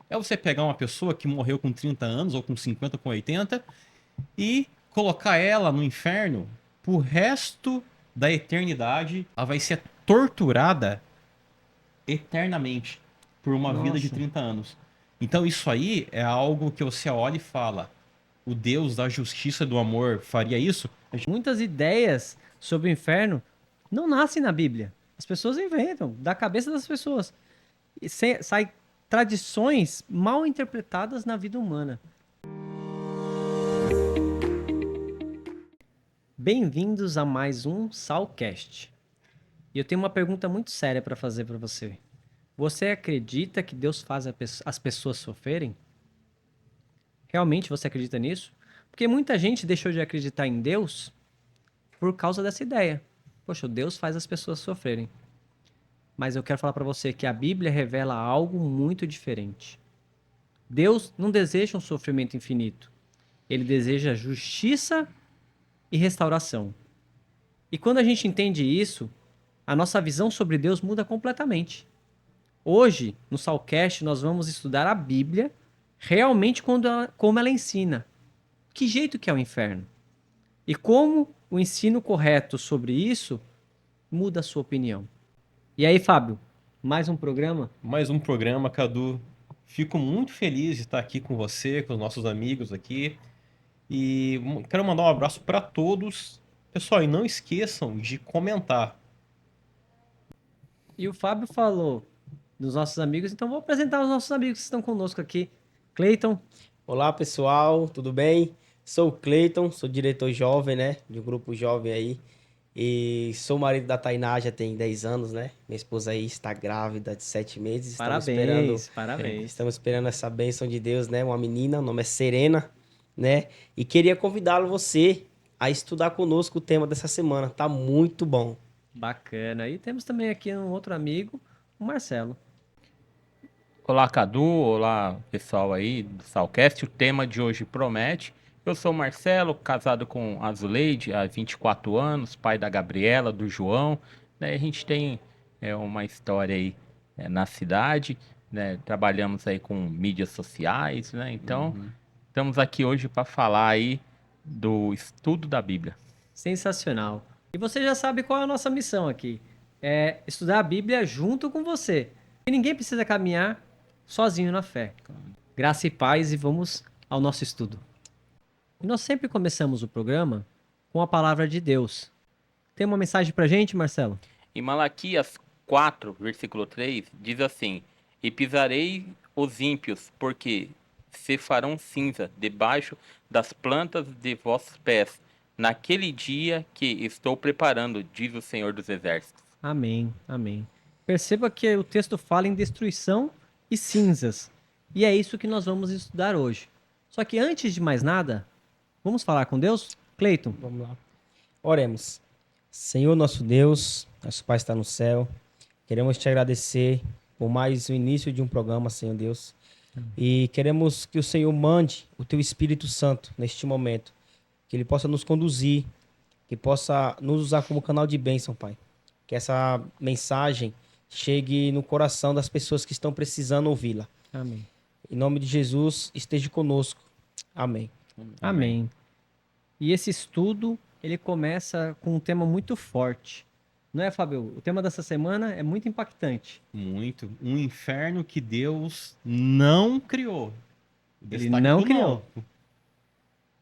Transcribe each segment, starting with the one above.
É você pegar uma pessoa que morreu com 30 anos, ou com 50, com 80, e colocar ela no inferno pro resto da eternidade. Ela vai ser torturada eternamente por uma vida de Nossa. 30 anos. Então isso aí é algo que você olha e fala: o Deus da justiça e do amor faria isso? Muitas ideias sobre o inferno não nascem na Bíblia. As pessoas inventam, da cabeça das pessoas. E sai tradições mal interpretadas na vida humana. Bem-vindos a mais um Salcast. E eu tenho uma pergunta muito séria para fazer para você. Você acredita que Deus faz as pessoas sofrerem? Realmente você acredita nisso? Porque muita gente deixou de acreditar em Deus por causa dessa ideia. Poxa, Deus faz as pessoas sofrerem. Mas eu quero falar para você que a Bíblia revela algo muito diferente. Deus não deseja um sofrimento infinito. Ele deseja justiça e restauração. E quando a gente entende isso, a nossa visão sobre Deus muda completamente. Hoje, no Salcast, nós vamos estudar a Bíblia realmente como ela ensina. Que jeito que é o inferno? E como o ensino correto sobre isso muda a sua opinião. E aí, Fábio, mais um programa? Mais um programa, Cadu. Fico muito feliz de estar aqui com você, com os nossos amigos aqui. E quero mandar um abraço para todos. Pessoal, e não esqueçam de comentar. E o Fábio falou dos nossos amigos, então vou apresentar os nossos amigos que estão conosco aqui. Cleiton, Olá pessoal, tudo bem? Sou o Cleiton, sou diretor jovem, né, de um grupo jovem aí. E sou marido da Tainá, já tem 10 anos, né? Minha esposa aí está grávida de 7 meses. parabéns, parabéns. Estamos esperando essa bênção de Deus, né? Uma menina, o nome é Serena, né? E queria convidá-lo você a estudar conosco o tema dessa semana. Tá muito bom. Bacana. E temos também aqui um outro amigo, o Marcelo. Olá, Cadu. Olá, pessoal aí do Salcast. O tema de hoje promete. Eu sou o Marcelo, casado com a Zuleide há 24 anos, pai da Gabriela, do João. Né, a gente tem uma história aí na cidade, né? Trabalhamos aí com mídias sociais, né? Então, estamos aqui hoje para falar aí do estudo da Bíblia. Sensacional. E você já sabe qual é a nossa missão aqui. É estudar a Bíblia junto com você. E ninguém precisa caminhar sozinho na fé. Graça e paz e vamos ao nosso estudo. E nós sempre começamos o programa com a palavra de Deus. Tem uma mensagem pra gente, Marcelo? Em Malaquias 4, versículo 3, diz assim: E pisarei os ímpios, porque se farão cinza debaixo das plantas de vossos pés, naquele dia que estou preparando, diz o Senhor dos Exércitos. Amém, amém. Perceba que o texto fala em destruição e cinzas. E é isso que nós vamos estudar hoje. Só que antes de mais nada, vamos falar com Deus? Cleiton, Vamos lá. Oremos. Senhor nosso Deus, nosso Pai está no céu. Queremos te agradecer por mais o início de um programa, Senhor Deus. E queremos que o Senhor mande o teu Espírito Santo neste momento. Que ele possa nos conduzir, que possa nos usar como canal de bênção, Pai. Que essa mensagem chegue no coração das pessoas que estão precisando ouvi-la. amém. Em nome de Jesus, esteja conosco. Amém. Amém. E esse estudo, ele começa com um tema muito forte. Não é, Fábio? O tema dessa semana é muito impactante. Muito. Um inferno que Deus não criou. Ele Destaque não do criou.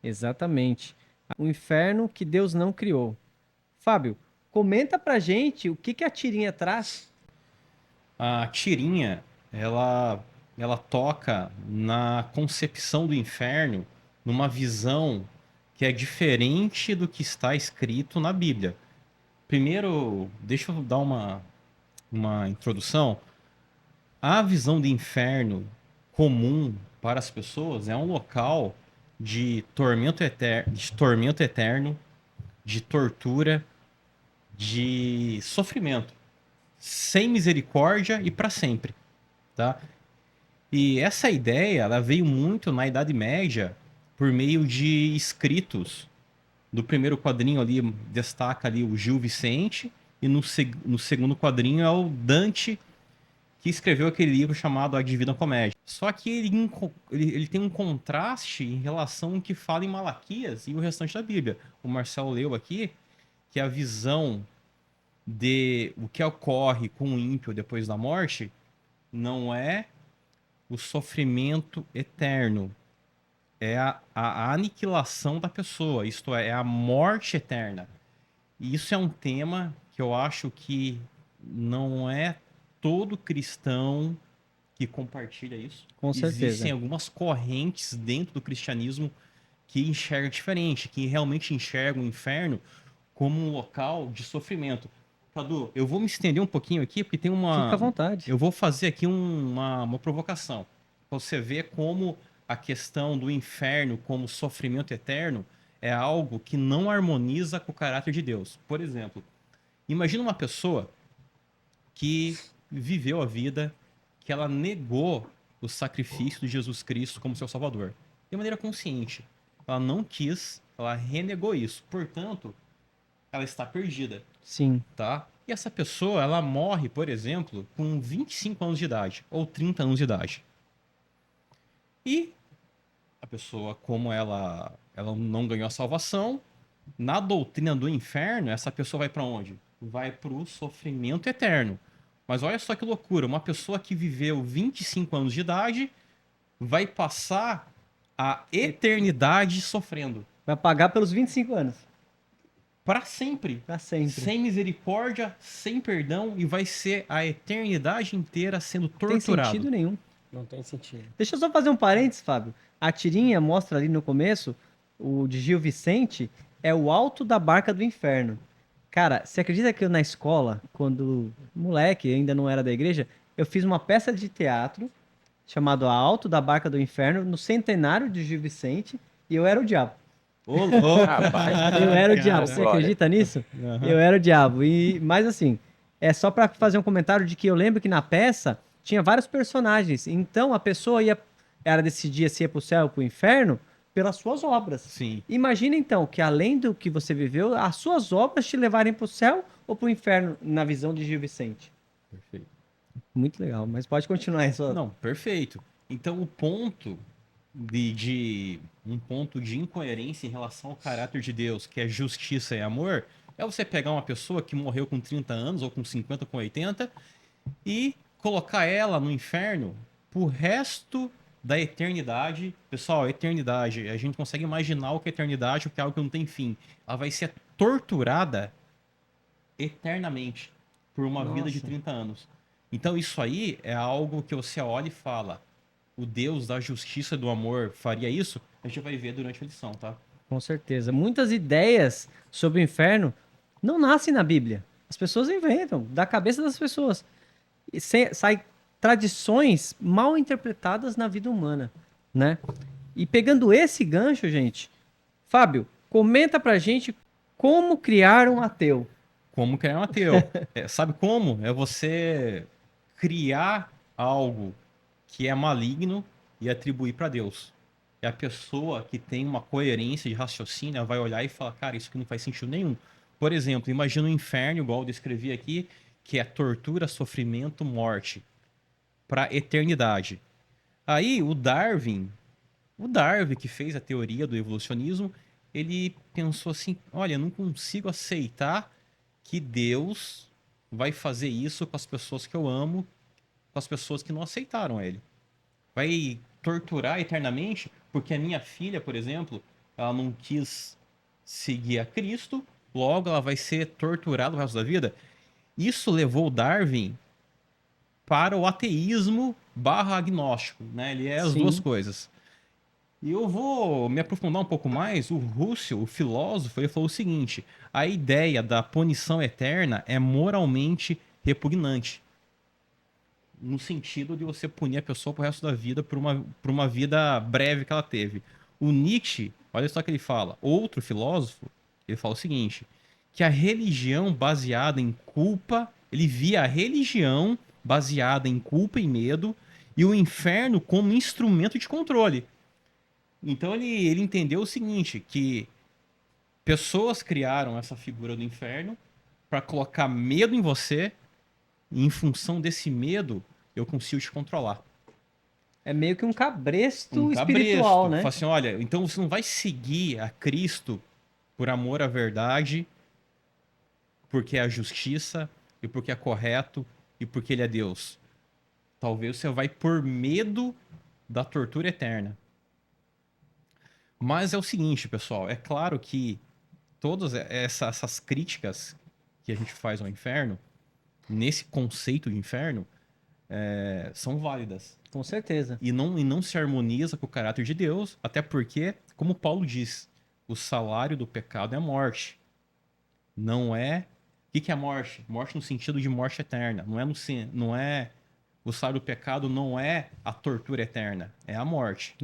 Exatamente. O inferno que Deus não criou. Fábio, comenta pra gente o que a tirinha traz. A tirinha, ela toca na concepção do inferno, numa visão que é diferente do que está escrito na Bíblia. Primeiro, deixa eu dar uma introdução. A visão do inferno comum para as pessoas é um local de tormento eterno, de tortura, de sofrimento, sem misericórdia e para sempre, tá? E essa ideia, ela veio muito na Idade Média por meio de escritos. Do primeiro quadrinho ali destaca ali o Gil Vicente e no segundo quadrinho é o Dante, que escreveu aquele livro chamado A Divina Comédia. Só que ele tem um contraste em relação ao que fala em Malaquias e o restante da Bíblia. O Marcelo leu aqui que a visão de o que ocorre com o ímpio depois da morte não é o sofrimento eterno, é a aniquilação da pessoa, isto é a morte eterna. E isso é um tema que eu acho que não é todo cristão que compartilha isso. Com certeza. Existem algumas correntes dentro do cristianismo que enxergam diferente, que realmente enxergam o inferno como um local de sofrimento. Cadu, eu vou me estender um pouquinho aqui, porque tem uma... Fica à vontade. Eu vou fazer aqui uma provocação. Pra você ver como a questão do inferno como sofrimento eterno é algo que não harmoniza com o caráter de Deus. Por exemplo, imagina uma pessoa que viveu a vida, que ela negou o sacrifício de Jesus Cristo como seu Salvador. De maneira consciente. Ela não quis, ela renegou isso. Portanto, ela está perdida, Sim. tá? E essa pessoa, ela morre, por exemplo, com 25 anos de idade ou 30 anos de idade. E a pessoa, como ela não ganhou a salvação, na doutrina do inferno, essa pessoa vai para onde? Vai para o sofrimento eterno. Mas olha só que loucura, uma pessoa que viveu 25 anos de idade vai passar a eternidade sofrendo. Vai pagar pelos 25 anos. Para sempre. Pra sempre. Sem misericórdia, sem perdão, e vai ser a eternidade inteira sendo Não tem torturado. sentido nenhum. Não tem sentido. Deixa eu só fazer um parênteses, Fábio. A tirinha mostra ali no começo, o de Gil Vicente, é o alto da barca do inferno. Cara, você acredita que eu na escola, quando moleque, ainda não era da igreja, eu fiz uma peça de teatro chamado A Alto da Barca do Inferno, no centenário de Gil Vicente, e eu era o diabo. Ô, louco! Rapaz. Eu era o Cara, diabo, você glória. acredita nisso? Aham. Eu era o diabo. Mas assim, é só pra fazer um comentário de que eu lembro que na peça tinha vários personagens. Então a pessoa ela decidia se ia pro céu ou pro inferno pelas suas obras. Sim. Imagina então que além do que você viveu, as suas obras te levarem pro céu ou pro inferno na visão de Gil Vicente. Perfeito. Muito legal, mas pode continuar aí só. Não, perfeito. Então o ponto um ponto de incoerência em relação ao caráter de Deus, que é justiça e amor, é você pegar uma pessoa que morreu com 30 anos, ou com 50, com 80, e colocar ela no inferno pro resto da eternidade. Pessoal, a eternidade, a gente consegue imaginar o que é eternidade, o que é algo que não tem fim. Ela vai ser torturada eternamente por uma vida de Nossa. 30 anos. Então isso aí é algo que você olha e fala, o Deus da justiça e do amor faria isso? A gente vai ver durante a lição, tá? Com certeza. Muitas ideias sobre o inferno não nascem na Bíblia. As pessoas inventam, da cabeça das pessoas. E sai tradições mal interpretadas na vida humana, né? E pegando esse gancho, gente, Fábio, comenta pra gente como criar um ateu. Como criar um ateu? Sabe como? É você criar algo que é maligno e atribuir para Deus. E a pessoa que tem uma coerência de raciocínio ela vai olhar e falar, cara, isso aqui não faz sentido nenhum. Por exemplo, imagina o inferno, igual eu descrevi aqui, que é tortura, sofrimento, morte, para eternidade. Aí o Darwin que fez a teoria do evolucionismo, ele pensou assim, olha, eu não consigo aceitar que Deus vai fazer isso com as pessoas que eu amo, com as pessoas que não aceitaram ele. Vai torturar eternamente, porque a minha filha, por exemplo, ela não quis seguir a Cristo, logo ela vai ser torturada o resto da vida. Isso levou Darwin para o ateísmo barra agnóstico, né? Ele é as Sim. duas coisas. E eu vou me aprofundar um pouco mais. O Russell, o filósofo, ele falou o seguinte: a ideia da punição eterna é moralmente repugnante. No sentido de você punir a pessoa pro resto da vida por uma vida breve que ela teve. O Nietzsche, olha só o que ele fala. Outro filósofo, ele fala o seguinte: que a religião baseada em culpa, ele via a religião baseada em culpa e medo e o inferno como instrumento de controle. Então ele entendeu o seguinte, que pessoas criaram essa figura do inferno para colocar medo em você, e em função desse medo, eu consigo te controlar. É meio que um cabresto Um espiritual, cabresto. né? Fala assim, olha, então você não vai seguir a Cristo por amor à verdade, porque é a justiça, e porque é correto, e porque ele é Deus. Talvez você vai por medo da tortura eterna. Mas é o seguinte, pessoal, é claro que todas essas críticas que a gente faz ao inferno, nesse conceito de inferno, são válidas. Com certeza. E não se harmoniza com o caráter de Deus, até porque, como Paulo diz, o salário do pecado é a morte. Não é. O que é morte? Morte no sentido de morte eterna. Não é. O salário do pecado não é a tortura eterna, é a morte.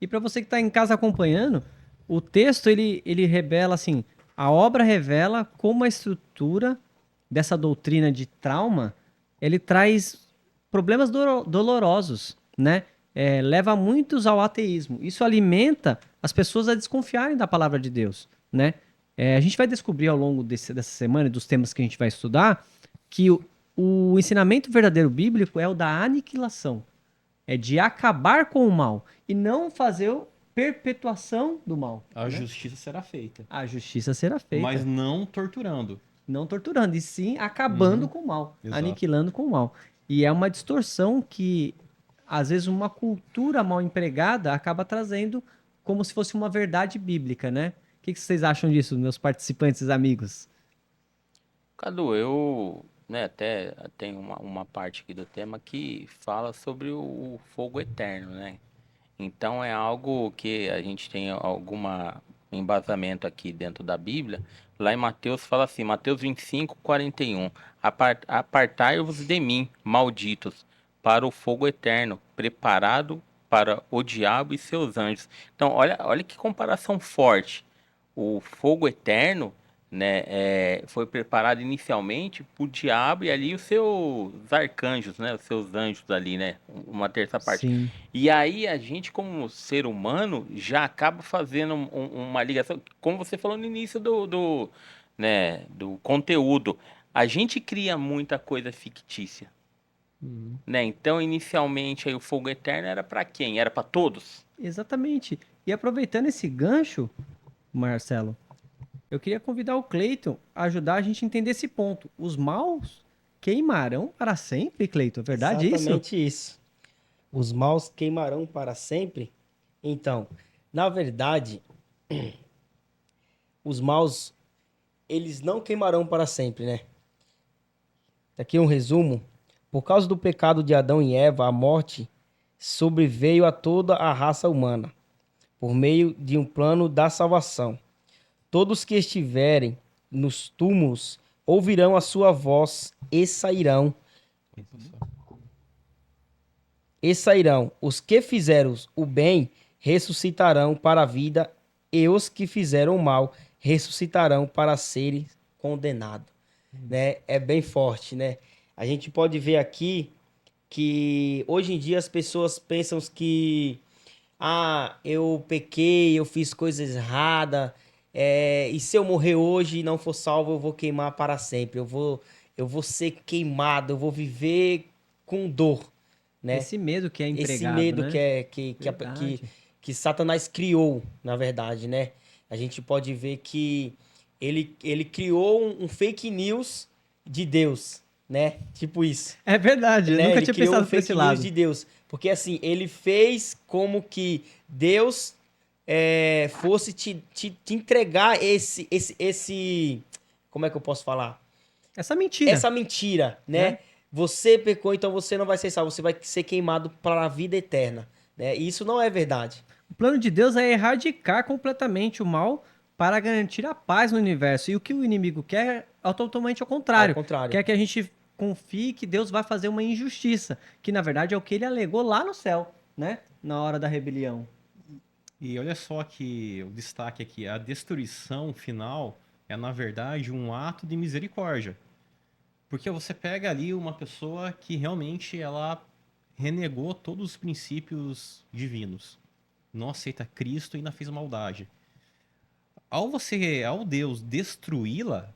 E para você que está em casa acompanhando, o texto ele revela assim, a obra revela como a estrutura dessa doutrina de trauma, ele traz problemas dolorosos, né? Leva muitos ao ateísmo. Isso alimenta as pessoas a desconfiarem da palavra de Deus, né? A gente vai descobrir ao longo dessa semana e dos temas que a gente vai estudar que o ensinamento verdadeiro bíblico é o da aniquilação. É de acabar com o mal e não fazer perpetuação do mal. A né? justiça será feita. A justiça será feita. Mas não torturando. Não torturando, e sim acabando com o mal, Exato. aniquilando com o mal. E é uma distorção que, às vezes, uma cultura mal empregada acaba trazendo como se fosse uma verdade bíblica, né? O que vocês acham disso, meus participantes amigos? Cadu, eu, né, até tem uma parte aqui do tema que fala sobre o fogo eterno, né? Então é algo que a gente tem alguma embasamento aqui dentro da Bíblia. Lá em Mateus fala assim, Mateus 25:41, Apartai-vos de mim, malditos, para o fogo eterno, preparado para o diabo e seus anjos. Então, olha que comparação forte. O fogo eterno, né, foi preparado inicialmente para o diabo e ali os seus arcanjos, né, os seus anjos ali, né, uma terça parte. Sim. E aí a gente, como ser humano, já acaba fazendo uma ligação, como você falou no início né, do conteúdo. A gente cria muita coisa fictícia, né? Então, inicialmente, aí, o fogo eterno era para quem? Era para todos? Exatamente. E aproveitando esse gancho, Marcelo, eu queria convidar o Cleiton a ajudar a gente a entender esse ponto. Os maus queimarão para sempre, Cleiton? É verdade isso? Exatamente isso. Os maus queimarão para sempre? Então, na verdade, os maus, eles não queimarão para sempre, né? Aqui um resumo. Por causa do pecado de Adão e Eva, a morte sobreveio a toda a raça humana, por meio de um plano da salvação. Todos que estiverem nos túmulos ouvirão a sua voz e sairão. E sairão. Os que fizeram o bem ressuscitarão para a vida, e os que fizeram o mal ressuscitarão para serem condenados. Né? É bem forte, né? A gente pode ver aqui que hoje em dia as pessoas pensam que eu pequei, eu fiz coisas erradas, e se eu morrer hoje e não for salvo, eu vou queimar para sempre. Eu vou ser queimado, eu vou viver com dor, né? Esse medo que é Esse empregado, medo né? que que Satanás criou, na verdade, né? A gente pode ver que ele criou um fake news de Deus, né? Tipo isso. É verdade, eu Né? nunca Ele tinha criou pensado um por esse fake news lado. de Deus. Porque assim, ele fez como que Deus fosse te entregar esse. Como é que eu posso falar? Essa mentira, Essa mentira, né? Né? Você pecou, então você não vai ser salvo, você vai ser queimado para a vida eterna, né? E isso não é verdade. O plano de Deus é erradicar completamente o mal para garantir a paz no universo. E o que o inimigo quer é totalmente ao contrário. Ao contrário. Quer que a gente confie que Deus vai fazer uma injustiça, que na verdade é o que ele alegou lá no céu, né? Na hora da rebelião. E olha só que o destaque aqui, a destruição final é, na verdade, um ato de misericórdia. Porque você pega ali uma pessoa que realmente ela renegou todos os princípios divinos. Não aceita Cristo e ainda fez maldade. Ao Deus destruí-la,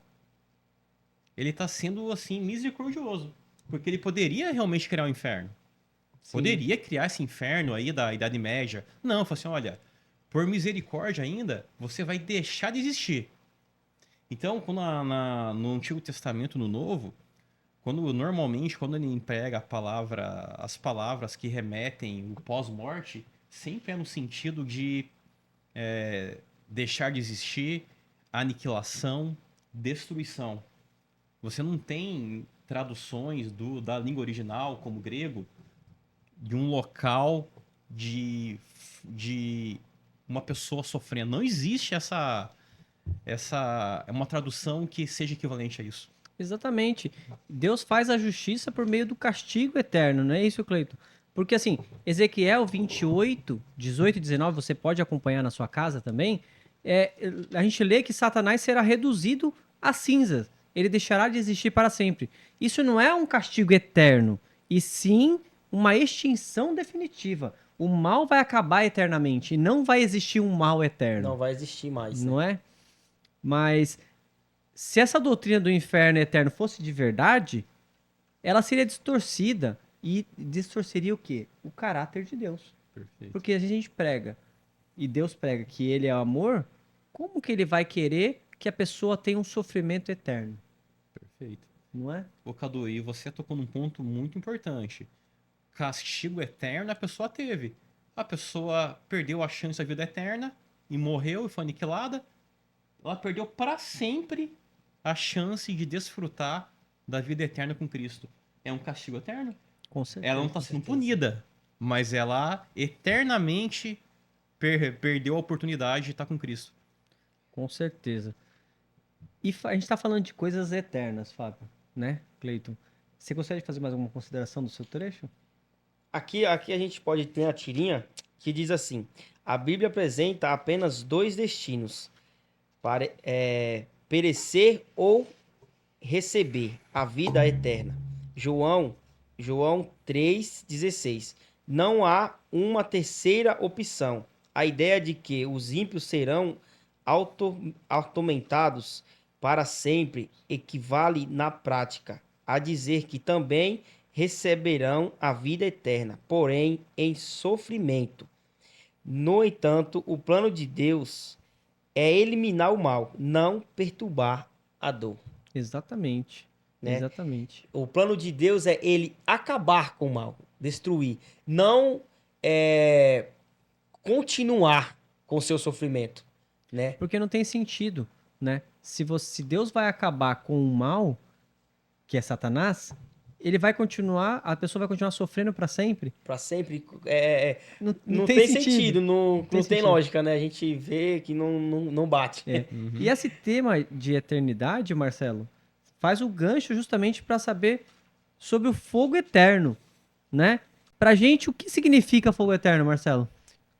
ele está sendo assim misericordioso. Porque ele poderia realmente criar um inferno. Sim. Poderia criar esse inferno aí da Idade Média. Não, falou assim, olha, por misericórdia ainda, você vai deixar de existir. Então, quando no Antigo Testamento, no Novo, normalmente, quando ele emprega as palavras que remetem o pós-morte, sempre é no sentido de deixar de existir, aniquilação, destruição. Você não tem traduções da língua original, como grego, de um local de uma pessoa sofrendo. Não existe é uma tradução que seja equivalente a isso. Exatamente. Deus faz a justiça por meio do castigo eterno, não é isso, Cleito? Porque assim, Ezequiel 28, 18 e 19, você pode acompanhar na sua casa também, a gente lê que Satanás será reduzido a cinzas. Ele deixará de existir para sempre. Isso não é um castigo eterno, e sim uma extinção definitiva. O mal vai acabar eternamente e não vai existir um mal eterno. Não vai existir mais, né? Não é? Mas se essa doutrina do inferno eterno fosse de verdade, ela seria distorcida. E distorceria o quê? O caráter de Deus. Perfeito. Porque a gente prega, e Deus prega que ele é amor, como que ele vai querer que a pessoa tenha um sofrimento eterno? Perfeito. Não é? Ô, Cadu, e você tocou num ponto muito importante. Castigo eterno a pessoa teve. A pessoa perdeu a chance da vida eterna e morreu e foi aniquilada. Ela perdeu para sempre a chance de desfrutar da vida eterna com Cristo. É um castigo eterno. Com certeza. Ela não está sendo punida, mas ela eternamente perdeu a oportunidade de estar com Cristo. Com certeza. E a gente está falando de coisas eternas, Fábio, né, Cleiton? Você gostaria de fazer mais alguma consideração do seu trecho? Aqui a gente pode ter a tirinha que diz assim: a Bíblia apresenta apenas dois destinos, para perecer ou receber a vida eterna. João 3,16. Não há uma terceira opção. A ideia de que os ímpios serão atormentados para sempre equivale na prática a dizer que também receberão a vida eterna, porém em sofrimento. No entanto, o plano de Deus é eliminar o mal, não perturbar a dor. Exatamente. Né? Exatamente. O plano de Deus é ele acabar com o mal, destruir, não continuar com o seu sofrimento, né? Porque não tem sentido, né? Se Deus vai acabar com o mal, que é Satanás, ele vai continuar, a pessoa vai continuar sofrendo para sempre. Para sempre Não tem sentido, não tem sentido. lógica, né? A gente vê que não bate. E esse tema de eternidade, Marcelo, faz o gancho justamente para saber sobre o fogo eterno, né? Pra gente, o que significa fogo eterno, Marcelo?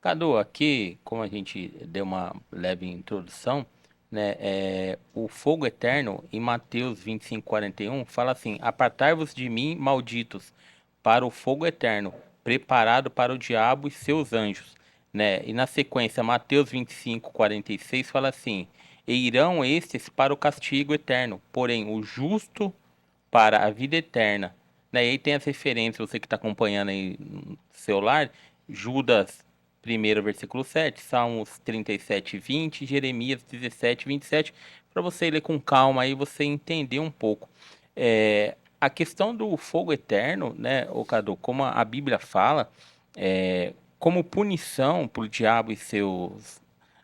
Cadu, aqui, como a gente deu uma leve introdução, né, o fogo eterno, em Mateus 25:41, fala assim: apartai-vos de mim, malditos, para o fogo eterno, preparado para o diabo e seus anjos. Né? E na sequência, Mateus 25:46 fala assim: e irão estes para o castigo eterno, porém o justo para a vida eterna. Né? E aí tem as referências, você que está acompanhando aí no celular, Judas 1, versículo 7, Salmos 37:20, Jeremias 17:27, para você ler com calma aí, você entender um pouco. A questão do fogo eterno, né, Cadu, como a Bíblia fala, como punição para o diabo e seus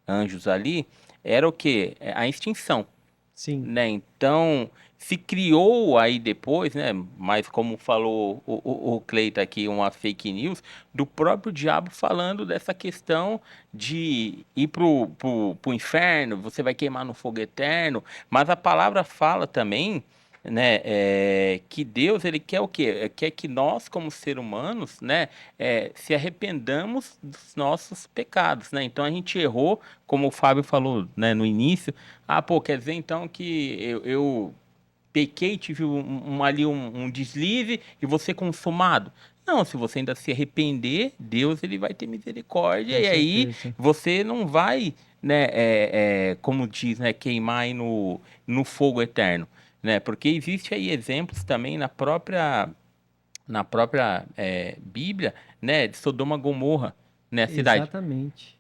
anjos ali, era o quê? A extinção. Sim. Né? Então, se criou aí depois, né? Mas como falou o Cleiton aqui, uma fake news, do próprio diabo falando dessa questão de ir pro inferno, você vai queimar no fogo eterno. Mas a palavra fala também, né, que Deus, ele quer o quê? Quer que nós, como seres humanos, né, se arrependamos dos nossos pecados, né? Então a gente errou, como o Fábio falou, né, no início. Ah, pô, quer dizer então que eu pequei, tive um deslize e vou ser consumado? Não, se você ainda se arrepender, Deus ele vai ter misericórdia Com e aí certeza. você não vai, né, como diz, né, queimar aí no fogo eterno, né? Porque existe aí exemplos também na própria na própria Bíblia, né, de Sodoma e Gomorra, né, a cidade. Exatamente.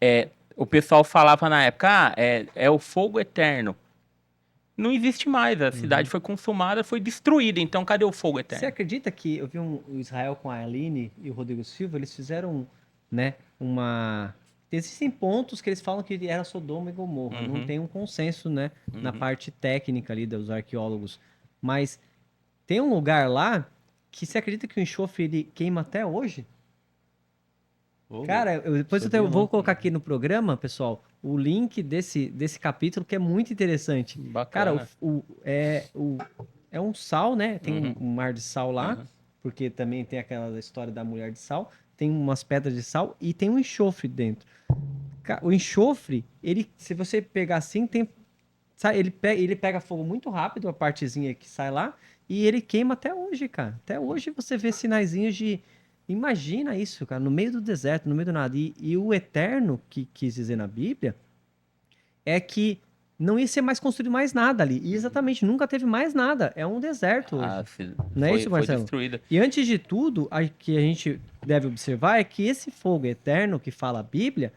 O pessoal falava na época, é o fogo eterno. Não existe mais, a cidade foi consumada, foi destruída, então cadê o fogo Você eterno? acredita que eu vi o Israel com a Aline e o Rodrigo Silva, eles fizeram, né, uma... Existem pontos que eles falam que era Sodoma e Gomorra, não tem um consenso, né, na parte técnica ali dos arqueólogos, mas tem um lugar lá que você acredita que o enxofre ele queima até hoje? Ô, Cara, depois eu sabia vou não. colocar aqui no programa, pessoal, o link desse capítulo que é muito interessante. Cara, Bacana. é um sal, né? Tem Uhum. um mar de sal lá, Uhum. porque também tem aquela história da mulher de sal. Tem umas pedras de sal e tem um enxofre dentro. O enxofre, ele, se você pegar assim, ele pega fogo muito rápido, a partezinha que sai lá, e ele queima até hoje, cara. Até hoje você vê sinaizinhos de. Imagina isso, cara, no meio do deserto, no meio do nada. E o eterno que quis dizer na Bíblia é que não ia ser mais construído mais nada ali. E exatamente, nunca teve mais nada. É um deserto hoje. Não é isso, Foi Marcelo? destruída. E antes de tudo, o que a gente deve observar é que esse fogo eterno que fala a Bíblia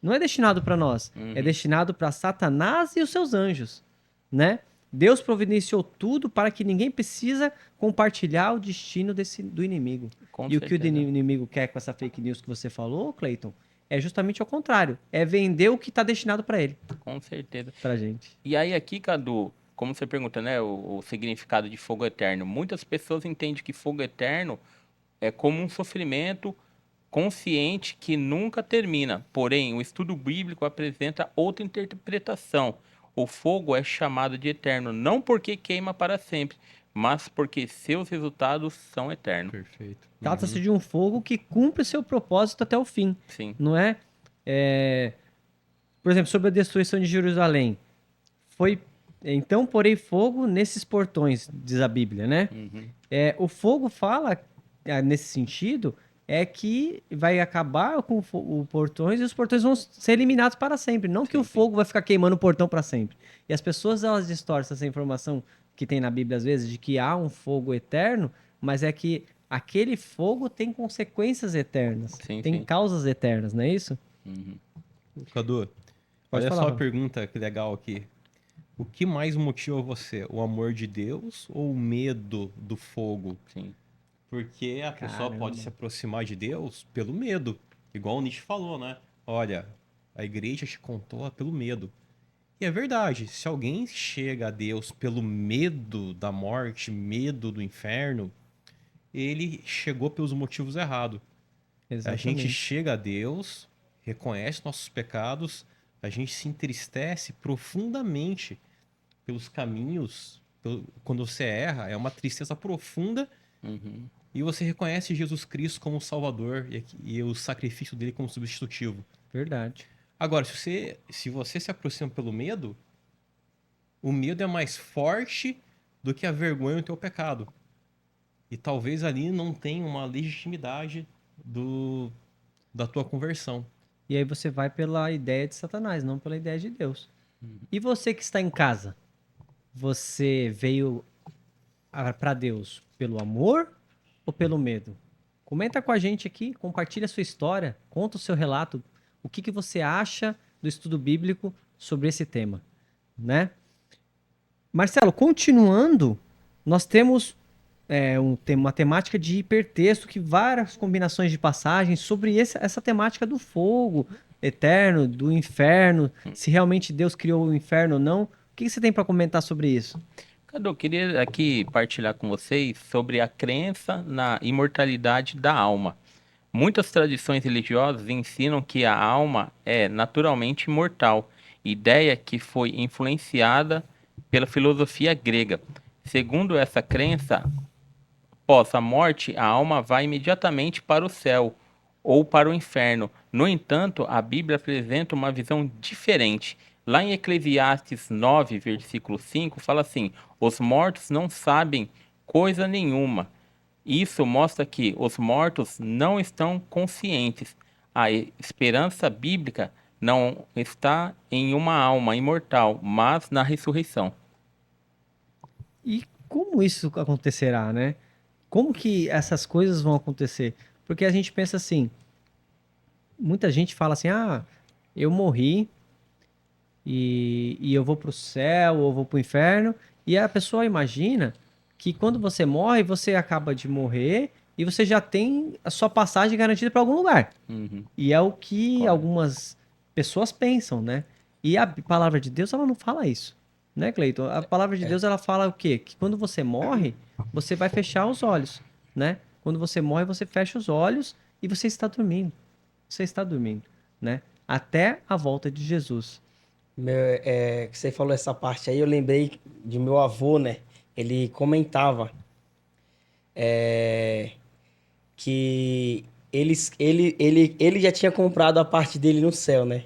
não é destinado para nós, é destinado para Satanás e os seus anjos, né? Deus providenciou tudo para que ninguém precisa compartilhar o destino do inimigo. Com E o que o certeza. inimigo quer com essa fake news que você falou, Cleiton, é justamente ao contrário. É vender o que está destinado para ele, Com certeza. pra gente. E aí aqui, Cadu, como você pergunta, né, o significado de fogo eterno. Muitas pessoas entendem que fogo eterno é como um sofrimento consciente que nunca termina. Porém, o estudo bíblico apresenta outra interpretação. O fogo é chamado de eterno não porque queima para sempre, mas porque seus resultados são eternos. Perfeito. Trata-se de um fogo que cumpre seu propósito até o fim, Sim. não é? Por exemplo, sobre a destruição de Jerusalém. Foi então porei fogo nesses portões, diz a Bíblia, né? O fogo fala nesse sentido é que vai acabar com o portões e os portões vão ser eliminados para sempre, não que o fogo vai ficar queimando o portão para sempre. E as pessoas elas distorcem essa informação que tem na Bíblia às vezes de que há um fogo eterno, mas é que aquele fogo tem consequências eternas, Sim, tem sim. causas eternas, não é isso? Cadu, Pode olha falar, só a Ron. pergunta que legal aqui. O que mais motiva você? O amor de Deus ou o medo do fogo? Sim. Porque a pessoa pode Caramba. se aproximar de Deus pelo medo. Igual o Nietzsche falou, né? Olha, a igreja te contou pelo medo. E é verdade, se alguém chega a Deus pelo medo da morte, medo do inferno, ele chegou pelos motivos errados. A gente Exatamente. chega a Deus, reconhece nossos pecados, a gente se entristece profundamente pelos caminhos. Quando você erra, é uma tristeza profunda e você reconhece Jesus Cristo como Salvador e o sacrifício dele como substitutivo. Verdade. Agora, se você se aproxima pelo medo, o medo é mais forte do que a vergonha do teu pecado. E talvez ali não tenha uma legitimidade da tua conversão. E aí você vai pela ideia de Satanás, não pela ideia de Deus. E você que está em casa, você veio para Deus pelo amor ou pelo medo? Comenta com a gente aqui, compartilha a sua história, conta o seu relato, o que você acha do estudo bíblico sobre esse tema, né? Marcelo, continuando, nós temos uma temática de hipertexto, que várias combinações de passagens sobre essa temática do fogo eterno, do inferno, se realmente Deus criou o inferno ou não. O que você tem para comentar sobre isso? Cadu, eu queria aqui partilhar com vocês sobre a crença na imortalidade da alma. Muitas tradições religiosas ensinam que a alma é naturalmente imortal, ideia que foi influenciada pela filosofia grega. Segundo essa crença, após a morte, a alma vai imediatamente para o céu ou para o inferno. No entanto, a Bíblia apresenta uma visão diferente. Lá em Eclesiastes 9, versículo 5, fala assim: os mortos não sabem coisa nenhuma. Isso mostra que os mortos não estão conscientes. A esperança bíblica não está em uma alma imortal, mas na ressurreição. E como isso acontecerá, né? Como que essas coisas vão acontecer? Porque a gente pensa assim, muita gente fala assim, ah, eu morri e eu vou pro céu ou vou pro inferno, e a pessoa imagina que quando você morre, você acaba de morrer e você já tem a sua passagem garantida para algum lugar. Uhum. E é o que Correto. algumas pessoas pensam, né? E a palavra de Deus, ela não fala isso, né, Cleiton? A palavra de Deus, ela fala o quê? Que quando você morre, você vai fechar os olhos, né? Quando você morre, você fecha os olhos e você está dormindo. Você está dormindo, né? Até a volta de Jesus. Que você falou essa parte aí, eu lembrei de meu avô, né? Ele comentava é, que ele já tinha comprado a parte dele no céu, né?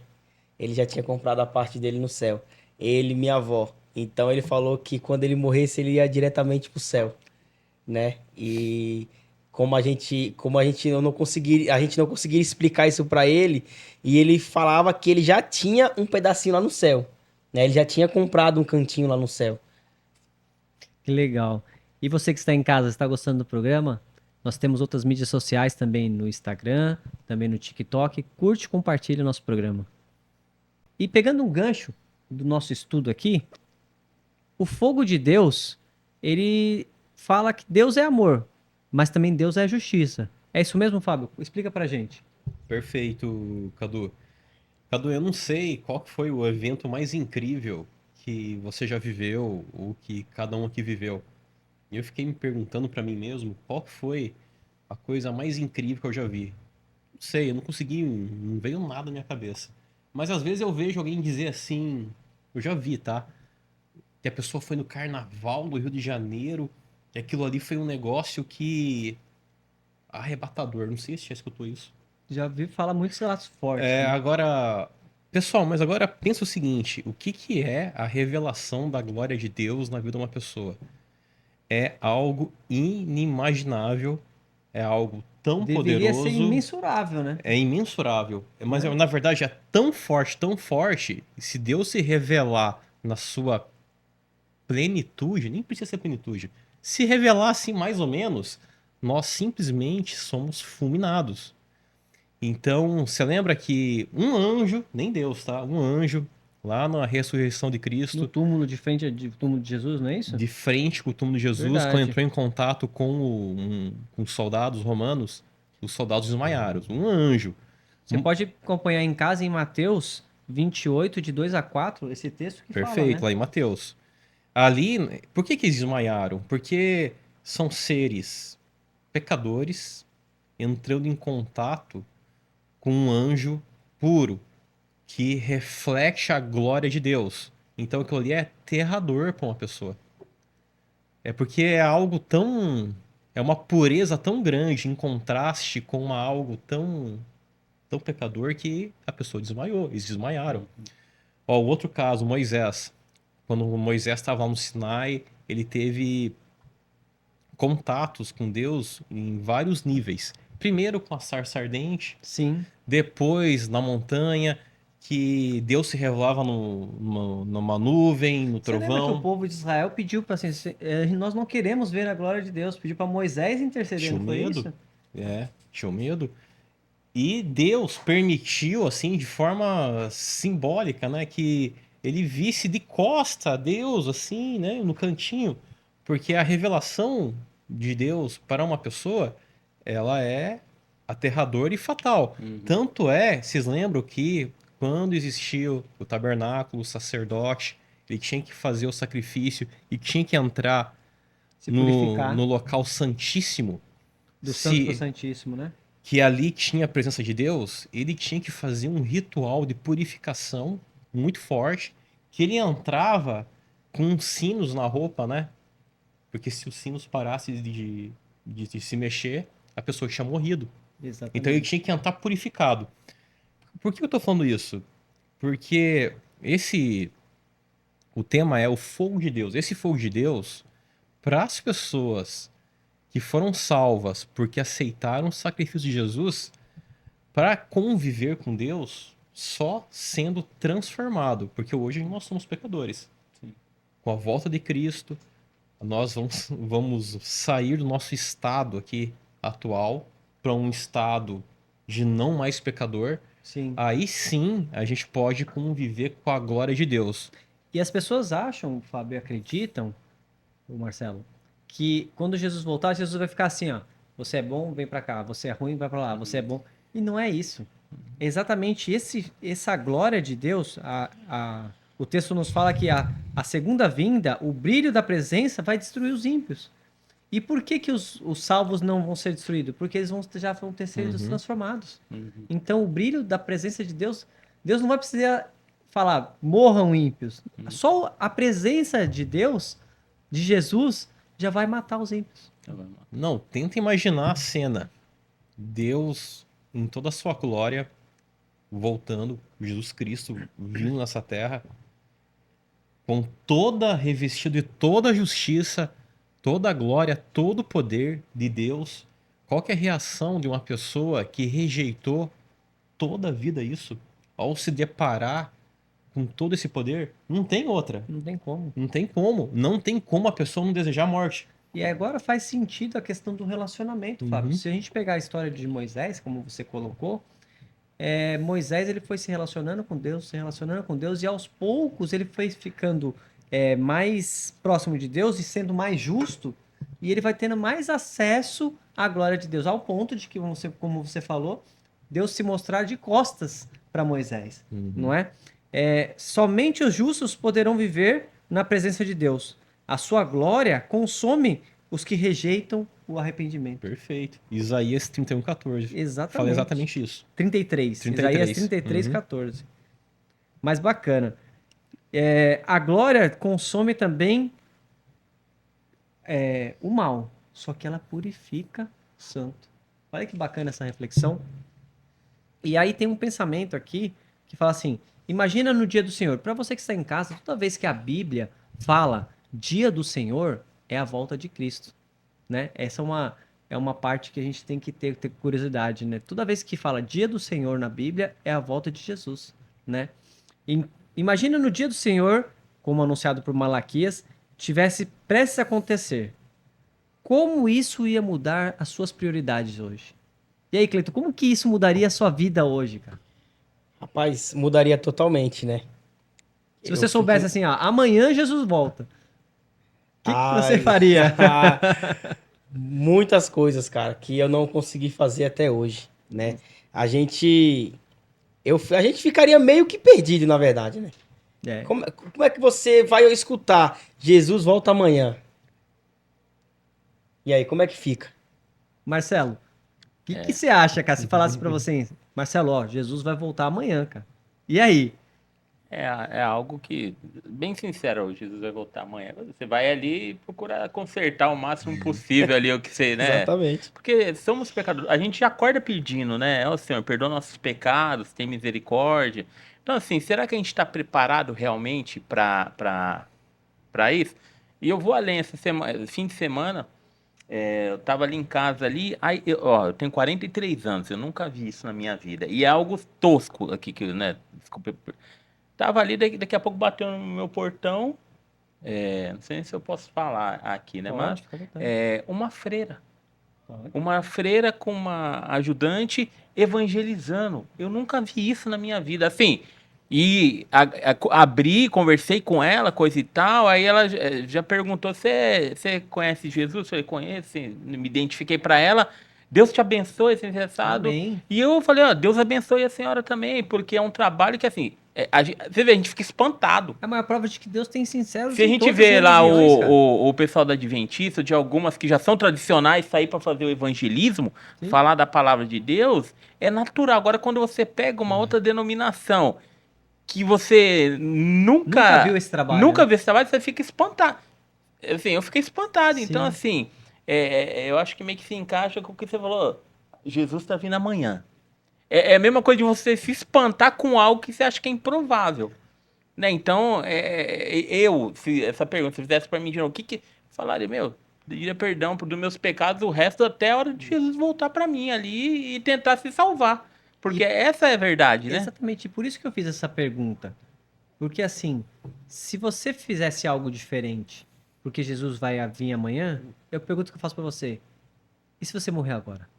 Ele já tinha comprado a parte dele no céu. Ele e minha avó. Então ele falou que quando ele morresse, ele ia diretamente pro céu, né? E como a gente não conseguia explicar isso para ele, e ele falava que ele já tinha um pedacinho lá no céu, né? Ele já tinha comprado um cantinho lá no céu. Que legal. E você que está em casa, está gostando do programa? Nós temos outras mídias sociais também no Instagram, também no TikTok. Curte e compartilha o nosso programa. E pegando um gancho do nosso estudo aqui, o fogo de Deus, ele fala que Deus é amor, mas também Deus é justiça. É isso mesmo, Fábio? Explica pra gente. Perfeito, Cadu. Cadu, eu não sei qual que foi o evento mais incrível que você já viveu, ou que cada um aqui viveu. E eu fiquei me perguntando pra mim mesmo qual que foi a coisa mais incrível que eu já vi. Não sei, eu não consegui, não veio nada na minha cabeça. Mas às vezes eu vejo alguém dizer assim, eu já vi, tá? Que a pessoa foi no carnaval do Rio de Janeiro, que aquilo ali foi um negócio que arrebatador. Não sei se já escutou isso. Já vi falar muitos relatos fortes, É, né? agora, pessoal, mas agora pensa o seguinte: o que que é a revelação da glória de Deus na vida de uma pessoa? É algo inimaginável, é algo tão Deveria ser poderoso, imensurável, né? é imensurável. Mas Né? na verdade é tão forte, e se Deus se revelar na sua plenitude, nem precisa ser plenitude, se revelar assim mais ou menos, nós simplesmente somos fulminados. Então, você lembra que um anjo, nem Deus, tá? Um anjo, lá na ressurreição de No Cristo, túmulo de frente ao túmulo de Jesus, não é isso? de frente com o túmulo de Jesus, quando Verdade. entrou em contato com os soldados romanos, os soldados desmaiaram. Um anjo. Você pode acompanhar em casa em Mateus 28, de 2 a 4, esse texto que fala, Perfeito, né? lá em Mateus. Ali, por que que eles desmaiaram? Porque são seres pecadores entrando em contato com um anjo puro, que reflete a glória de Deus. Então aquilo ali é aterrador para uma pessoa. É porque é algo tão. É uma pureza tão grande em contraste com algo tão pecador que a pessoa desmaiou. Eles desmaiaram. Ó, o outro caso, Moisés. Quando Moisés estava lá no Sinai, ele teve contatos com Deus em vários níveis. Primeiro com a sarça ardente, Sim. depois na montanha, que Deus se revelava numa nuvem, no Você lembra que o trovão. povo de Israel pediu para assim, nós não queremos ver a glória de Deus, pediu para Moisés interceder, Tinha não foi medo. isso? É, tinha medo. E Deus permitiu, assim, de forma simbólica, né, que ele visse de costa a Deus, assim, né, no cantinho. Porque a revelação de Deus para uma pessoa, ela é aterradora e fatal. Uhum. Tanto é, vocês lembram que quando existia o tabernáculo, o sacerdote, ele tinha que fazer o sacrifício e tinha que entrar Se no purificar local santíssimo, do Santo pro se Santíssimo, né? que ali tinha a presença de Deus, ele tinha que fazer um ritual de purificação muito forte, que ele entrava com sinos na roupa, né? Porque se os sinos parassem de se mexer, a pessoa tinha morrido. Então ele Exatamente. tinha que entrar purificado. Por que eu tô falando isso? Porque o tema é o fogo de Deus. Esse fogo de Deus, para as pessoas que foram salvas porque aceitaram o sacrifício de Jesus, para conviver com Deus só sendo transformado, porque hoje nós somos pecadores. Sim. Com a volta de Cristo, Nós vamos sair do nosso estado aqui atual para um estado de não mais pecador. Sim. Aí sim a gente pode conviver com a glória de Deus. E as pessoas acham, Fábio, e acreditam, o Marcelo, que quando Jesus voltar, Jesus vai ficar assim, ó. Você é bom, vem pra cá. Você é ruim, vai pra lá. Você é bom. E não é isso. É exatamente essa glória de Deus, o texto nos fala que a segunda vinda, o brilho da presença vai destruir os ímpios. E por que que os salvos não vão ser destruídos? Porque eles já vão ter sido transformados. Então, o brilho da presença de Deus, Deus não vai precisar falar, morram ímpios. Só a presença de Deus, de Jesus, já vai matar os ímpios. Não, tenta imaginar a cena. Deus, em toda a sua glória, voltando, Jesus Cristo vindo nessa terra, com toda revestido de toda a justiça, toda a glória, todo o poder de Deus. Qual que é a reação de uma pessoa que rejeitou toda a vida isso, ao se deparar com todo esse poder? Não tem outra. Não tem como. Não tem como. Não tem como a pessoa não desejar a morte. E agora faz sentido a questão do relacionamento, Fábio. Se a gente pegar a história de Moisés, como você colocou, Moisés ele foi se relacionando com Deus, e aos poucos ele foi ficando mais próximo de Deus e sendo mais justo, e ele vai tendo mais acesso à glória de Deus, ao ponto de que, como você falou, Deus se mostrar de costas para Moisés, não é? Somente os justos poderão viver na presença de Deus. A sua glória consome os que rejeitam o arrependimento. Perfeito. Isaías 31:14. Exatamente. Fala exatamente isso. 33. 33. Isaías 33, 14. Mas bacana. A glória consome também o mal, só que ela purifica o santo. Olha que bacana essa reflexão. E aí tem um pensamento aqui que fala assim, imagina no dia do Senhor. Para você que está em casa, toda vez que a Bíblia fala dia do Senhor, é a volta de Cristo, né? Essa é uma parte que a gente tem que ter curiosidade, né? Toda vez que fala dia do Senhor na Bíblia, é a volta de Jesus, né? Imagina no dia do Senhor, como anunciado por Malaquias, tivesse prestes a acontecer. Como isso ia mudar as suas prioridades hoje? E aí, Cleiton, como que isso mudaria a sua vida hoje, cara? Rapaz, mudaria totalmente, né? Se você soubesse assim, ó, amanhã Jesus volta, o que você Ai, faria? Muitas coisas, cara, que eu não consegui fazer até hoje, né? A gente ficaria meio que perdido, na verdade, né? Como é que você vai escutar Jesus volta amanhã? E aí, como é que fica? Marcelo, o que você acha, cara, se falasse pra você, Marcelo, ó, Jesus vai voltar amanhã, cara. E aí? É algo que, bem sincero, Jesus vai voltar amanhã. Você vai ali procurar consertar o máximo possível ali o que você, né? Exatamente. Porque somos pecadores. A gente já acorda pedindo, né? Ó, Senhor, perdoa nossos pecados, tem misericórdia. Então, assim, será que a gente está preparado realmente para isso? E eu vou além, essa semana, fim de semana, eu tava ali em casa ali, aí, eu tenho 43 anos, eu nunca vi isso na minha vida. E é algo tosco aqui, que, né? Desculpa. Tava ali, daqui a pouco bateu no meu portão. Não sei se eu posso falar aqui, né? Pode, fica à Mas vontade. uma freira. Pode. Uma freira com uma ajudante evangelizando. Eu nunca vi isso na minha vida. Assim, e abri, conversei com ela, coisa e tal. Aí ela já perguntou: Você conhece Jesus? Eu falei: Conheço. Me identifiquei para ela. Deus te abençoe, esse interessado. Amém. E eu falei: Ó, Deus abençoe a senhora também, porque é um trabalho que, assim, você vê, a gente fica espantado. É a maior prova de que Deus tem sinceros Se a em gente todas vê as lá religiões, cara. o pessoal da Adventista, de algumas que já são tradicionais, sair para fazer o evangelismo, Sim. falar da palavra de Deus, é natural. Agora, quando você pega uma outra denominação que você Nunca viu esse trabalho, nunca né? viu esse trabalho, você fica espantado. Assim, eu fiquei espantado. Então, Sim. assim, eu acho que meio que se encaixa com o que você falou. Jesus está vindo amanhã. É a mesma coisa de você se espantar com algo que você acha que é improvável. Né? Então, se essa pergunta, se fizesse para mim de novo, o que falaria? Meu, pediria perdão dos meus pecados o resto até a hora de Jesus voltar para mim ali e tentar se salvar. Porque essa é a verdade, né? Exatamente, por isso que eu fiz essa pergunta. Porque assim, se você fizesse algo diferente, porque Jesus vai vir amanhã, eu pergunto que eu faço pra você, e se você morrer agora?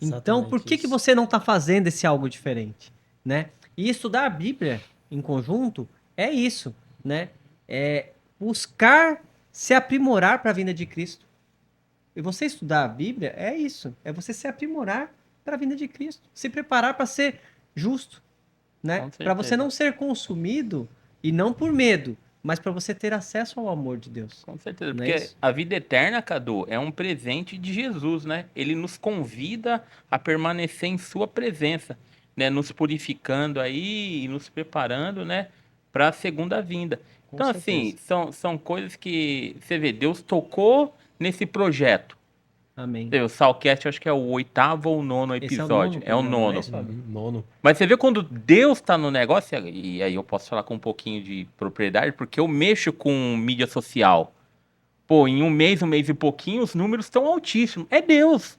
Então, por Exatamente que isso. você não está fazendo esse algo diferente, né? E estudar a Bíblia em conjunto é isso, né? É buscar se aprimorar para a vinda de Cristo. E você estudar a Bíblia é isso, é você se aprimorar para a vinda de Cristo, se preparar para ser justo, né? Com Para você certeza. não ser consumido e não por medo, mas para você ter acesso ao amor de Deus. Com certeza, Não é porque isso? a vida eterna, Cadu, é um presente de Jesus, né? Ele nos convida a permanecer em sua presença, né? Nos purificando aí e nos preparando, né? Para a segunda vinda. Com Então, assim, certeza. são coisas que você vê, Deus tocou nesse projeto. Amém. O Salcast, acho que é o 8º ou 9º Esse é o episódio. nono É o programa, não é 9º. isso, Fábio? Nono. Mas você vê quando Deus está no negócio, e aí eu posso falar com um pouquinho de propriedade, porque eu mexo com mídia social. Pô, em um mês e pouquinho, os números estão altíssimos. É Deus.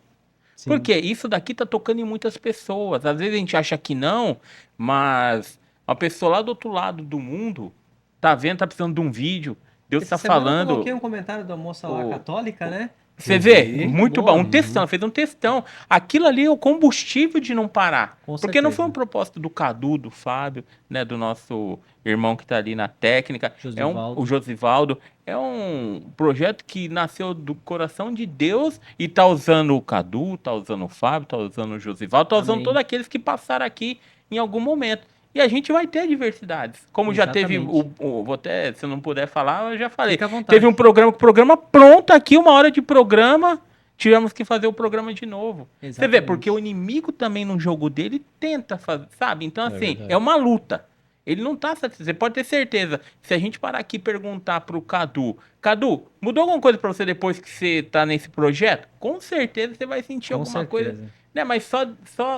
Sim. Porque isso daqui tá tocando em muitas pessoas. Às vezes a gente acha que não, mas uma pessoa lá do outro lado do mundo tá vendo, tá precisando de um vídeo. Deus Essa tá semana eu coloquei um falando. comentário da moça lá O, católica, né? você Eu vê, vi. muito bom. Boa. Um textão, fez um textão. Aquilo ali é o combustível de não parar. Com Porque não foi certeza. um propósito do Cadu, do Fábio, né, do nosso irmão que tá ali na técnica, o Josivaldo. Josivaldo. É um projeto que nasceu do coração de Deus e tá usando o Cadu, tá usando o Fábio, tá usando o Josivaldo, tá usando Amém. todos aqueles que passaram aqui em algum momento. E a gente vai ter diversidades. Como já teve Exatamente. vou até, se eu não puder falar, eu já falei. Fica à vontade. Teve um programa pronto aqui, 1 hora de programa, tivemos que fazer o programa de novo. Você vê, Exatamente. porque o inimigo também no jogo dele tenta fazer, sabe? Então, assim, verdade. é uma luta. Ele não tá satisfeito. Você pode ter certeza. Se a gente parar aqui e perguntar pro Cadu, Cadu, mudou alguma coisa pra você depois que você tá nesse projeto? Com certeza você vai sentir Com alguma certeza. coisa. Né? Mas